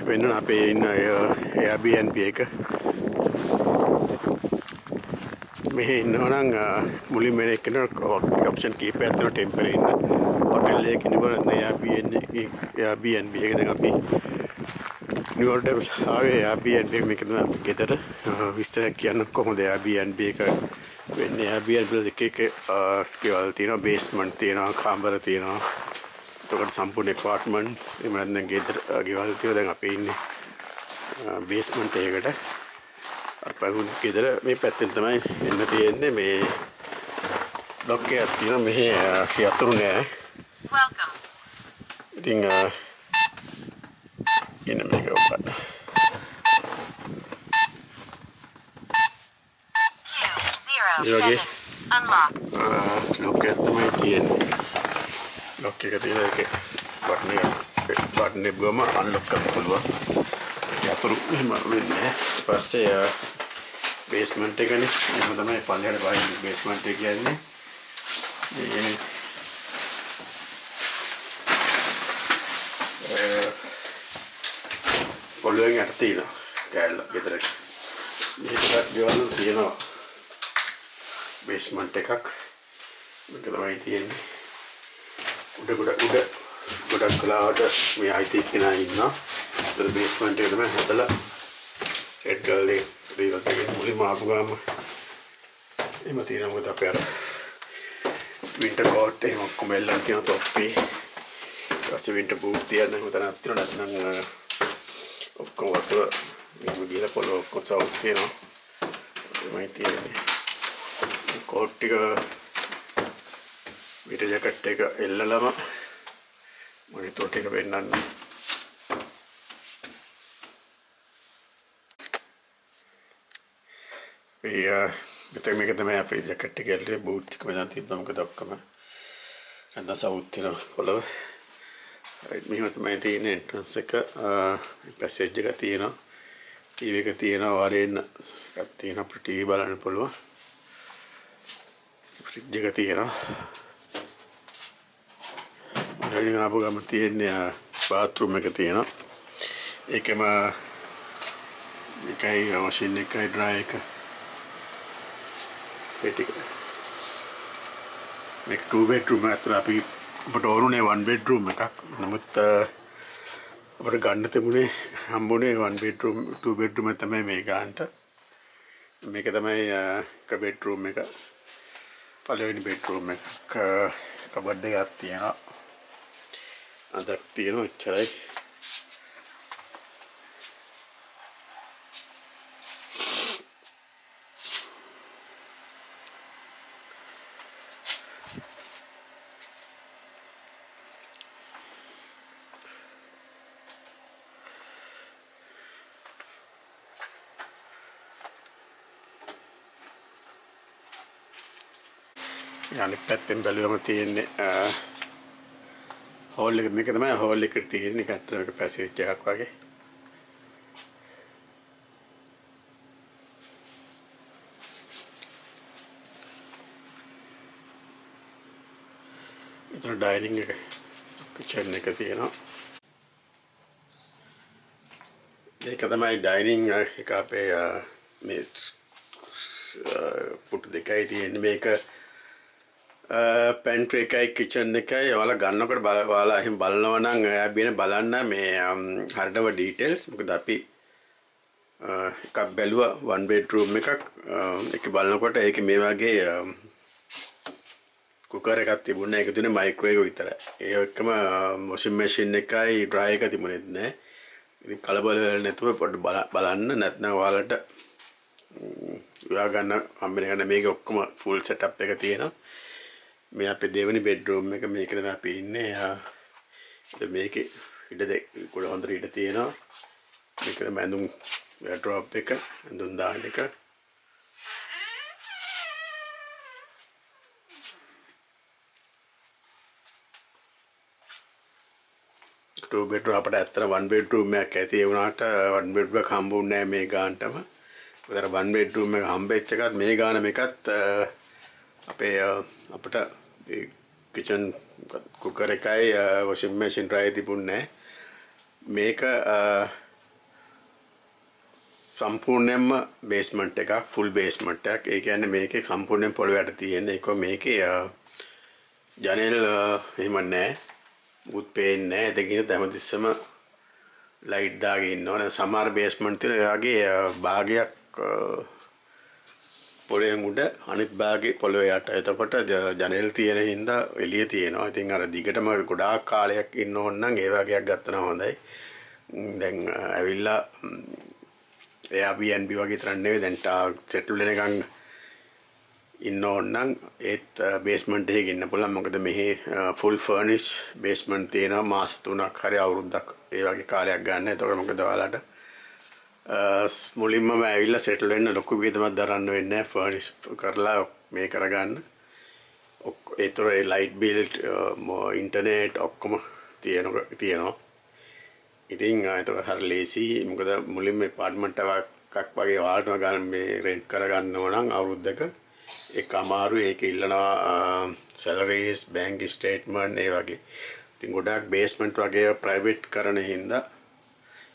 වෙන්න අපේ ඉන්න Airbnb එක මෙහෙ ඉන්නවනම් මුලින්ම වෙන එකන ඔප්ෂන් කීපයක් තියෙනවා ටෙම්පරරි ඉන්න හෝටල් එකක ඉන්නකොට Airbnb එක දැන් අපි නිවර්ඩ් ආවේ Airbnb එක මේක තමයි ගෙදර විස්තරයක් කියන්න කොහොමද Airbnb එක වෙන්නේ Airbnb එකක ගෙවල් තියෙනවා බේස්මන්ට් තියෙනවා කාමර තියෙනවා එතකොට සම්පූර්ණ ඇපාර්ට්මන්ට් එහෙම නැත්නම් ගෙදර ගෙවල් තියෙනවා දැන් අපි ඉන්නේ බේස්මන්ට් එකකට අර පහුන ගෙදර මේ පැත්තෙන් තමයි එන්න තියෙන්නේ මේ බ්ලොක් එකක් තියෙනවා මෙහි යතුරු නෑ ඉතින් එන්න මේක ඔබට යෝගේ ලොක් එකක් තමයි තියෙන්නේ ලොක් එක තියෙන එකේ බටන් එක ගම අන්ලොක් කරන්න පුළුවන් යතුරු එහෙම වෙන්නේ ඊපස්සේ බේස්මන්ට් එකනේ එහෙම තමයි පල්ලෙහාට බහින්න බේස්මන්ට් එක කියන්නේ පොළොවෙන් යට තියෙනවා කෑල්ල ගෙදර මේකට ගෙවල් තියෙනවා බේස්මන්ට් එකක් මේක තමයි තියෙන්නේ ගොඩක් කලාවට මේ අයිති කෙනා ඉන්නවා ඒතර බේස්මන්ට් එක තමයි හදලා රෙඩ් ගල් එක දීලා තියෙන්නේ මුලින්ම ආපු ගාම එහෙම තියෙනවා මොකද අපේ අර වින්ටර් කෝට් එහෙම ඔක්කොම එල්ලන් තියෙන තොප්පි ඊපස්සේ වින්ටර් බූට් තියන්න එහෙම තනක් තියෙනවා නැත්නම් ඔක්කොම වතුර එහෙම ගිහලා පොළොව ඔක්කොම සවුත් තියෙනවා එමයි තියෙන්නේ කෝට් ටික වින්ටර් ජැකට් එක එල්ලලම මොනිටර් ටික වෙන්නන්න මෙතන මේක තමයි අපේ ජැකට් එක ඇල්ලේ බූට් එක මෙතන තිබ්බම මොකද ඔක්කොම නැත්නම් සවුත් තියෙන පොළව මෙහෙම තමයි තියෙන එන්ට්‍රන්ස් එක පැසේජ් එක තියෙනවා ටීවී එක තියෙනවා වරේන්න එකක් තියෙනවා අපිට ටීවී බලන්න පුළුවන් ෆ්‍රිජ් එක තියෙනවා මම ආපු ගම තියෙන්නේ බාත්රූම් එක තියෙනවා ඒකම එකයි වොෂින් එකයි ඩ්‍රයි එක මේක 2 bedroom අතර අපි අපට ඕරුනේ 1 bedroom එකක් නමුත් අපට ගන්න තිබුණේ හම්බුනේ 1 bedroom 2 bedroom එක තමයි මේ ගන්නට මේක තමයි එක bedroom එක පළවෙනි bedroom එක කබඩ් එකක් තියෙනවා අදක් තියෙනවා එච්චරයි අනිත් පැත්තෙන් බැලුවම තියෙන්නේ හෝල් එක මේක තමයි හෝල් එකට තියෙන්නේ ඒක අතර එක පැසේජ් එකක් වගේ ඉතින් ඩයිනිං එක කිචන් එක තියෙනවා මේක තමයි ඩයිනිං එක අපේ මේ පුටු දෙකයි තියෙන්නේ මේක පැන්ට්‍රි එකයි කිචන් එකයි ඔයාලා ගන්නකොට ඔයාලා එහෙම බලනවා නම් Airbnb බලන්න මේ හරියටම ඩීටේල්ස් මොකද අපි එකක් බැලුවා 1 bedroom එකක් ඒක බලනකොට ඒකේ මේ වගේ කුකර් එකක් තිබුණා ඒක තුනේ මයික්‍රෝවේව් විතරයි ඒ එක්කම වොෂින් මැෂින් එකයි ඩ්‍රයි එක තිබුණෙත් නැහැ ඉතින් කලබල වෙලා නැතුව පොඩ්ඩක් බලන්න නැත්නම් ඔයාලට ඔයා ගන්න හම්බෙන ගන්න මේක ඔක්කොම ෆුල් සෙටප් එක තියෙනවා මේ අපේ දෙවෙනි බෙඩ්රූම් එක මේක තමයි අපි ඉන්නේ. ඉතින් මේකේ ඉඩ දෙක ගොඩ හොඳට ඉඩ තියෙනවා. මේක තමයි ඇඳුම් වර්ඩ්‍රොප් එක, ඇඳුම් දාන එක. two bedroom අපිට ඇත්තට one bedroom එකක් ඇති ඒ වුණාට one bedroom එක හම්බුන්නේ නැහැ මේ ගානටම. උදේට one bedroom එක හම්බෙච්ච එකත් මේ ගාන මේකත් අපේ අපිට kitchen cooker එකයි washing machine dry තිබුණේ නැහැ. මේක සම්පූර්ණයෙන්ම බේස්මන්ට් එකක් ෆුල් බේස්මන්ට් එකක්. ඒ කියන්නේ මේකේ සම්පූර්ණයෙන් පොළොව යට තියෙන එක මේකේ ජනෙල් එහෙම නැහැ. මුත් පේන්නේ නැහැ. දෙකින් හැමතිස්සම ලයිට් දාගෙන ඉන්නවා. සමහර බේස්මන්ට් වල ඒ වගේ භාගයක් පොළොවේ උඩ අනිත් භාගේ පොළොවේ යට. එතකොට ජනෙල් තියෙන හින්දා එළිය තියෙනවා. ඉතින් අර දිගටම ගොඩාක් කාලයක් ඉන්න ඕන නම් ඒ වගේක් ගත්තා නම් හොඳයි. දැන් ඇවිල්ලා Airbnb වගේ තරම් නෙවෙයි දැන් සෙටල් වෙනකන් ඉන්න ඕන නම් ඒත් බේස්මන්ට් එකේ ඉන්න පුළුවන්. මොකද මෙහි ෆුල් ෆර්නිෂ් බේස්මන්ට් තියෙනවා මාස 3ක් හරි අවුරුද්දක් ඒ වගේ කාලයක් ගන්න. එතකොට මොකද ඔයාලට මුලින්ම ඇවිල්ලා සෙටල් වෙන්න ලොකු වියදමක් දරන්න වෙන්නේ නැහැ. ෆර්නිෂ් කරලා මේ කරගන්න. ඒතර ඒ ලයිට් බිල් ඉන්ටර්නෙට් ඔක්කොම තියෙනවා. ඉතින් ඒක හරි ලේසි. මොකද මුලින්ම ඇපාර්ට්මන්ට් එකක් වගේ ඔයාලටම ගන්න මේ රෙන්ට් කරගන්න ඕන නම් අවුරුද්දක ඒක අමාරුයි. ඒක ඉල්ලනවා සැලරිස් බැංක් ස්ටේට්මන්ට් ඒ වගේ. ඉතින් ගොඩාක් බේස්මන්ට් වගේ ප්‍රයිවට් කරන හින්දා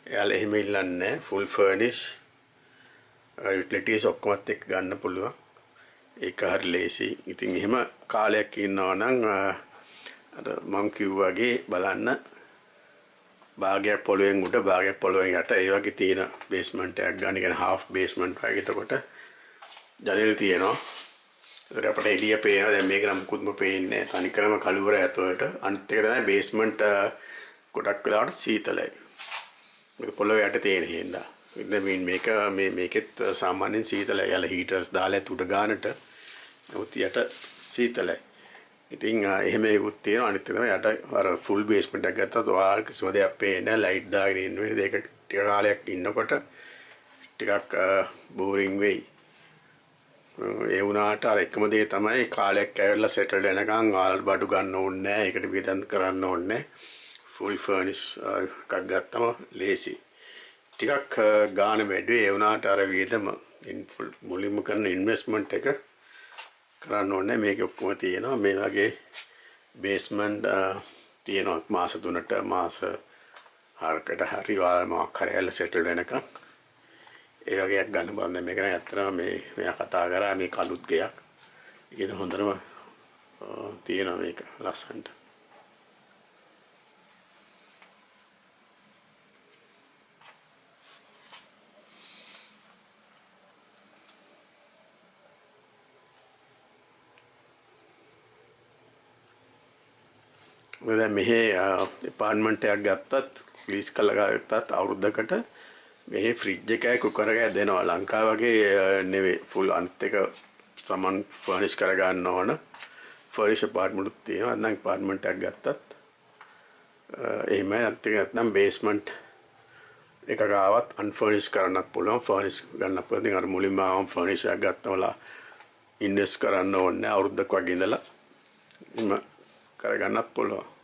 එයාලා එහෙම ඉල්ලන්නේ ෆුල් ෆර්නිෂ් යුටිලිටිස් ඔක්කොමත් එක්ක ගන්න පුළුවන්. ඒක හරි ලේසි. ඉතින් එහෙම කාලයක් ඉන්නවා නම් අර මම කිව්වාගේ බලන්න භාගයක් පොළොවෙන් උඩ භාගයක් පොළොවෙන් යට ඒ වගේ තියෙන බේස්මන්ට් එකක් ගන්න. කියන්නේ හාෆ් බේස්මන්ට් වගේ. එතකොට ජනෙල් තියෙනවා. ඒකට අපිට එළිය පේනවා. දැන් මේක නම් මුකුත්ම පේන්නේ නැහැ. තනිකරම කළුවර ඇතුළට. අනිත් එක තමයි බේස්මන්ට් ගොඩක් වෙලාවට සීතලයි. මේක පොළොවේ යට තියෙන හින්දා. ඉතින් මේක මේකෙත් සාමාන්‍යයෙන් සීතලයි. යාල හීටර්ස් දාලා උඩ ගානට නමුත් යට සීතලයි. ඉතින් එහෙම ඒකුත් තියෙනවා. අනිත් එක තමයි යට අර ෆුල් බේස්මන්ට් එකක් ගත්තත් ඔයාලට කිසිම දෙයක් පේන්නේ නැහැ. ලයිට් දාගෙන ඉන්න වෙන්නේ. ඒක ටික කාලයක් ඉන්නකොට ටිකක් බෝරින් වෙයි. ඒ වුණාට අර එකම දේ තමයි කාලයක් ඇවිල්ලා සෙටල් වෙනකන් ඔයාලට බඩු ගන්න ඕනේ නැහැ. ඒකට වියදම් කරන්න ඕනේ නැහැ. ෆුල් ෆර්නිෂ් එකක් ගත්තම ලේසි. ටිකක් ගාන වැඩි. ඒ වුණාට අර වියදම මුලින්ම කරන ඉන්වෙස්ට්මන්ට් එක කරන්න ඕනේ. මේක ඔක්කොම තියෙනවා. මේ වගේ බේස්මන්ට් තියෙනවා මාස 3ට මාස 4කට හරි ඔයාලා මොකක් හරි ඇවිල්ලා සෙටල් වෙනකන් ඒ වගේක් ගන්න බලන්න. මේක නම් ඇත්තටම මෙයා කතා කරා මේ කලුත් ගයක්. ඒක හොඳටම තියෙනවා මේක ලස්සනට. දැන් මෙහි ඇපාර්ට්මන්ට් එකක් ගත්තත් ලීස් කරලා ගත්තත් අවුරුද්දකට මෙහි ෆ්‍රිජ් එකයි කුකර් එකයි දෙනවා. ලංකාව වගේ නෙවෙයි. ෆුල් අනිත් එක සමන් ෆර්නිෂ් කරගන්න ඕන. ෆර්නිෂ් ඇපාර්ට්මන්ට් තියෙනවා. නැත්නම් ඇපාර්ට්මන්ට් එකක් ගත්තත් එහෙමයි. නැත්නම් බේස්මන්ට් එකක ආවත් අන්ෆර්නිෂ් කරන්නත් පුළුවන්. ෆර්නිෂ් ගන්න පුළුවන්. ඉතින් අර මුලින්ම ෆර්නිෂ් එකක් ගත්තමලා ඉන්වෙස්ට් කරන්න ඕනේ අවුරුද්දක් වගේ ඉඳලා. කරගන්නත් පුළුවන්.